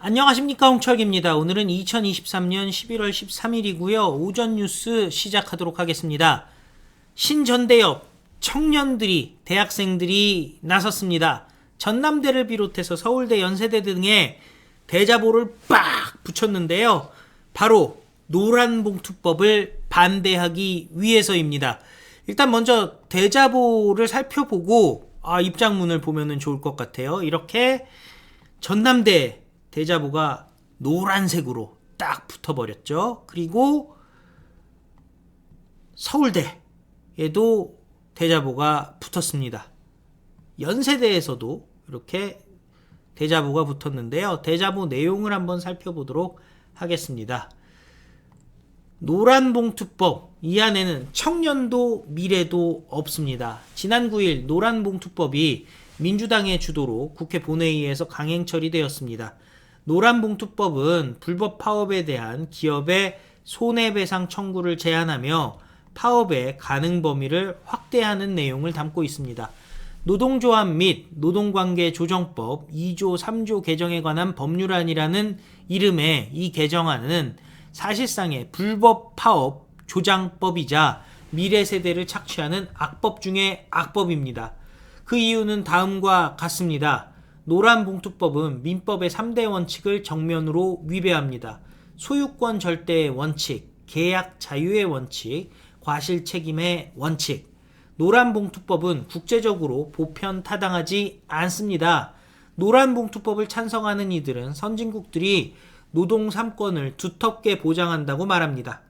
안녕하십니까, 홍철기입니다. 오늘은 2023년 11월 13일이고요. 오전 뉴스 시작하도록 하겠습니다. 신전대협 청년들이 대학생들이 나섰습니다. 전남대를 비롯해서 서울대, 연세대 등의 대자보를 빡 붙였는데요. 바로 노란봉투법을 반대하기 위해서입니다. 일단 먼저 대자보를 살펴보고 입장문을 보면 좋을 것 같아요. 이렇게 전남대 대자보가 노란색으로 딱 붙어버렸죠. 그리고 서울대에도 대자보가 붙었습니다. 연세대에서도 이렇게 대자보가 붙었는데요. 대자보 내용을 한번 살펴보도록 하겠습니다. 노란봉투법, 이 안에는 청년도 미래도 없습니다. 지난 9일 노란봉투법이 민주당의 주도로 국회 본회의에서 강행 처리되었습니다. 노란봉투법은 불법 파업에 대한 기업의 손해배상 청구를 제한하며 파업의 가능 범위를 확대하는 내용을 담고 있습니다. 노동조합 및 노동관계조정법 2조 3조 개정에 관한 법률안이라는 이름의 이 개정안은 사실상의 불법 파업 조장법이자 미래 세대를 착취하는 악법 중의 악법입니다. 그 이유는 다음과 같습니다. 노란봉투법은 민법의 3대 원칙을 정면으로 위배합니다. 소유권 절대의 원칙, 계약 자유의 원칙, 과실책임의 원칙. 노란봉투법은 국제적으로 보편 타당하지 않습니다. 노란봉투법을 찬성하는 이들은 선진국들이 노동 3권을 두텁게 보장한다고 말합니다.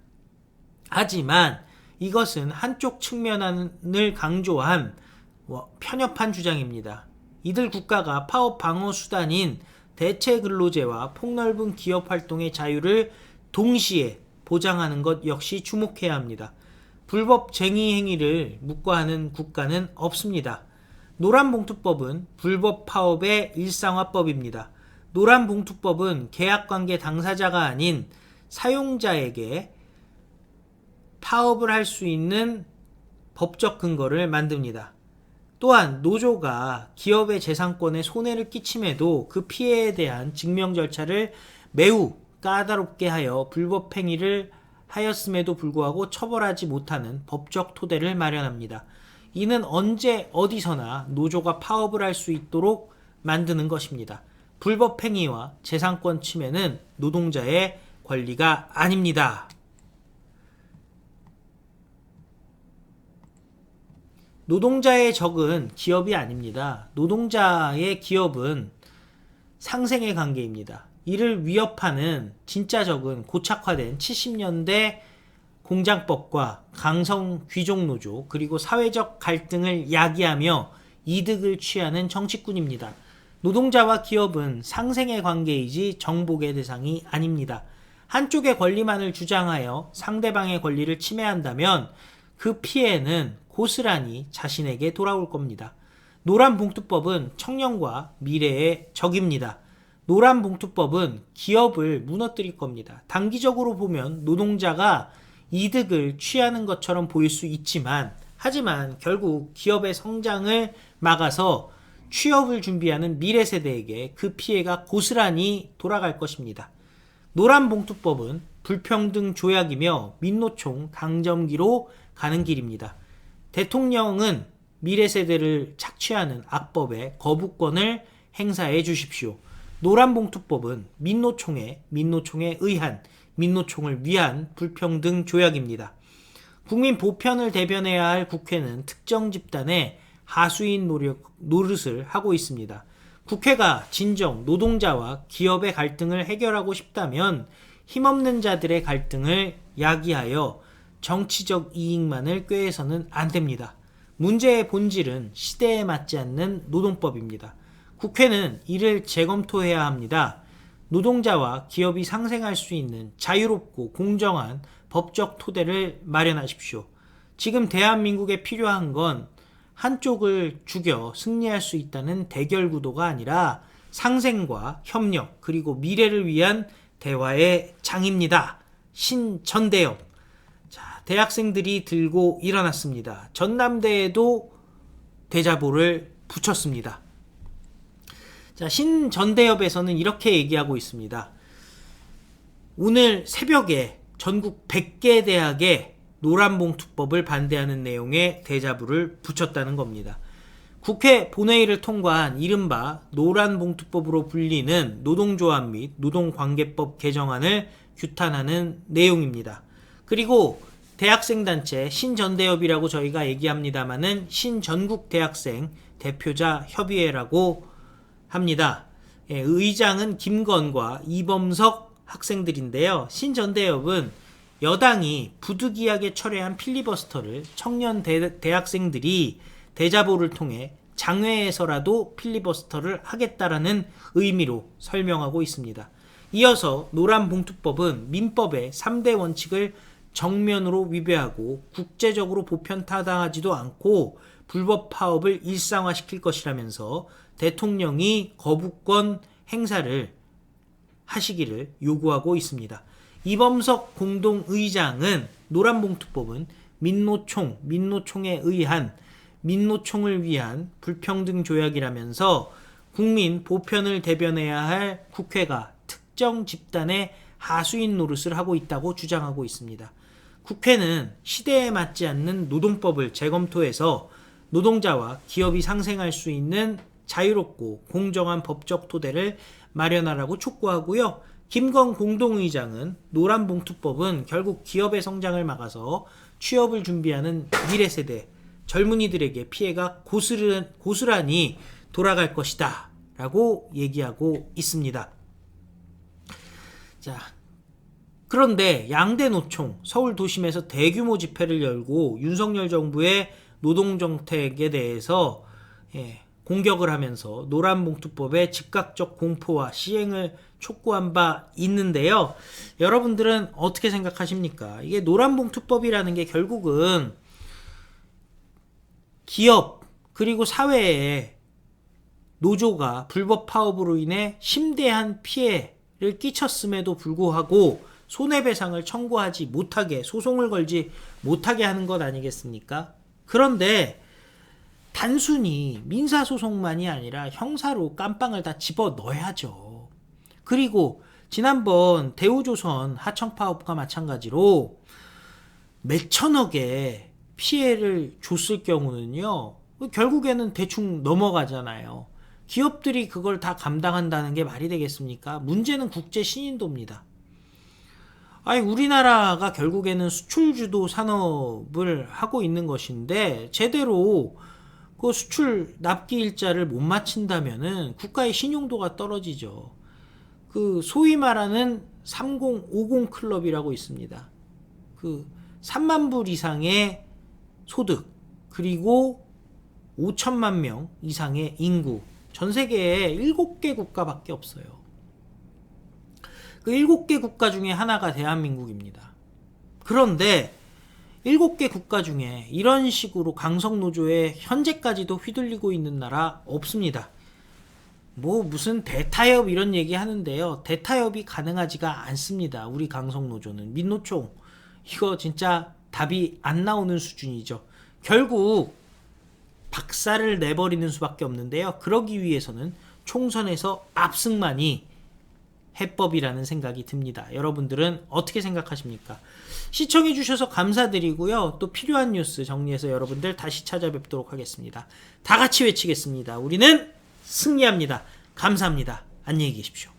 하지만 이것은 한쪽 측면을 강조한 편협한 주장입니다. 이들 국가가 파업 방어 수단인 대체 근로제와 폭넓은 기업 활동의 자유를 동시에 보장하는 것 역시 주목해야 합니다. 불법 쟁의 행위를 묵과하는 국가는 없습니다. 노란봉투법은 불법 파업의 일상화법입니다. 노란봉투법은 계약관계 당사자가 아닌 사용자에게 파업을 할 수 있는 법적 근거를 만듭니다. 또한 노조가 기업의 재산권에 손해를 끼침에도 그 피해에 대한 증명 절차를 매우 까다롭게 하여 불법 행위를 하였음에도 불구하고 처벌하지 못하는 법적 토대를 마련합니다. 이는 언제 어디서나 노조가 파업을 할 수 있도록 만드는 것입니다. 불법 행위와 재산권 침해는 노동자의 권리가 아닙니다. 노동자의 적은 기업이 아닙니다. 노동자의 기업은 상생의 관계입니다. 이를 위협하는 진짜 적은 고착화된 70년대 공장법과 강성 귀족노조 그리고 사회적 갈등을 야기하며 이득을 취하는 정치꾼입니다. 노동자와 기업은 상생의 관계이지 정복의 대상이 아닙니다. 한쪽의 권리만을 주장하여 상대방의 권리를 침해한다면 그 피해는 고스란히 자신에게 돌아올 겁니다. 노란봉투법은 청년과 미래의 적입니다. 노란봉투법은 기업을 무너뜨릴 겁니다. 단기적으로 보면 노동자가 이득을 취하는 것처럼 보일 수 있지만 하지만 결국 기업의 성장을 막아서 취업을 준비하는 미래 세대에게 그 피해가 고스란히 돌아갈 것입니다. 노란봉투법은 불평등 조약이며 민노총 당점기로 가는 길입니다. 대통령은 미래 세대를 착취하는 악법의 거부권을 행사해 주십시오. 노란봉투법은 민노총에 의한 민노총을 위한 불평등 조약입니다. 국민 보편을 대변해야 할 국회는 특정 집단의 하수인 노릇을 하고 있습니다. 국회가 진정 노동자와 기업의 갈등을 해결하고 싶다면 힘없는 자들의 갈등을 야기하여 정치적 이익만을 꾀해서는 안 됩니다. 문제의 본질은 시대에 맞지 않는 노동법입니다. 국회는 이를 재검토해야 합니다. 노동자와 기업이 상생할 수 있는 자유롭고 공정한 법적 토대를 마련하십시오. 지금 대한민국에 필요한 건 한쪽을 죽여 승리할 수 있다는 대결 구도가 아니라 상생과 협력 그리고 미래를 위한 대화의 장입니다. 신전대협. 대학생들이 들고 일어났습니다. 전남대에도 대자보를 붙였습니다. 자, 신전대협에서는 이렇게 얘기하고 있습니다. 오늘 새벽에 전국 100개 대학에 노란봉투법을 반대하는 내용의 대자부를 붙였다는 겁니다. 국회 본회의를 통과한 이른바 노란봉투법으로 불리는 노동조합 및 노동관계법 개정안을 규탄하는 내용입니다. 그리고 대학생단체 신전대협이라고 저희가 얘기합니다마는 신전국대학생 대표자 협의회라고 합니다. 의장은 김건과 이범석 학생들인데요. 신전대협은 여당이 부득이하게 철회한 필리버스터를 청년 대학생들이 대자보를 통해 장외에서라도 필리버스터를 하겠다라는 의미로 설명하고 있습니다. 이어서 노란봉투법은 민법의 3대 원칙을 정면으로 위배하고 국제적으로 보편 타당하지도 않고 불법 파업을 일상화시킬 것이라면서 대통령이 거부권 행사를 하시기를 요구하고 있습니다. 이범석 공동의장은 노란봉투법은 민노총에 의한 민노총을 위한 불평등 조약이라면서 국민 보편을 대변해야 할 국회가 특정 집단의 하수인 노릇을 하고 있다고 주장하고 있습니다. 국회는 시대에 맞지 않는 노동법을 재검토해서 노동자와 기업이 상생할 수 있는 자유롭고 공정한 법적 토대를 마련하라고 촉구하고요. 김건 공동의장은 노란봉투법은 결국 기업의 성장을 막아서 취업을 준비하는 미래세대 젊은이들에게 피해가 고스란히 돌아갈 것이다 라고 얘기하고 있습니다. 자, 그런데 양대 노총 서울 도심에서 대규모 집회를 열고 윤석열 정부의 노동정책에 대해서 공격을 하면서 노란봉투법의 즉각적 공포와 시행을 촉구한 바 있는데요. 여러분들은 어떻게 생각하십니까? 이게 노란봉투법이라는 게 결국은 기업 그리고 사회에 노조가 불법 파업으로 인해 심대한 피해를 끼쳤음에도 불구하고 손해배상을 청구하지 못하게 소송을 걸지 못하게 하는 것 아니겠습니까? 그런데 단순히 민사소송만이 아니라 형사로 깜빵을 다 집어 넣어야죠. 그리고 지난번 대우조선 하청파업과 마찬가지로 몇천억의 피해를 줬을 경우는요, 결국에는 대충 넘어가잖아요. 기업들이 그걸 다 감당한다는 게 말이 되겠습니까? 문제는 국제 신인도입니다. 아니, 우리나라가 결국에는 수출주도 산업을 하고 있는 것인데 제대로 그 수출 납기 일자를 못 마친다면은 국가의 신용도가 떨어지죠. 그 소위 말하는 3050 클럽이라고 있습니다. 그 3만 불 이상의 소득 그리고 5천만 명 이상의 인구, 전 세계에 7개 국가밖에 없어요. 그 7개 국가 중에 하나가 대한민국입니다. 그런데 7개 국가 중에 이런 식으로 강성노조에 현재까지도 휘둘리고 있는 나라 없습니다. 뭐 무슨 대타협 이런 얘기 하는데요. 대타협이 가능하지가 않습니다. 우리 강성노조는. 민노총 이거 진짜 답이 안 나오는 수준이죠. 결국 박살을 내버리는 수밖에 없는데요. 그러기 위해서는 총선에서 압승만이 해법이라는 생각이 듭니다. 여러분들은 어떻게 생각하십니까? 시청해 주셔서 감사드리고요. 또 필요한 뉴스 정리해서 여러분들 다시 찾아뵙도록 하겠습니다. 다 같이 외치겠습니다. 우리는 승리합니다. 감사합니다. 안녕히 계십시오.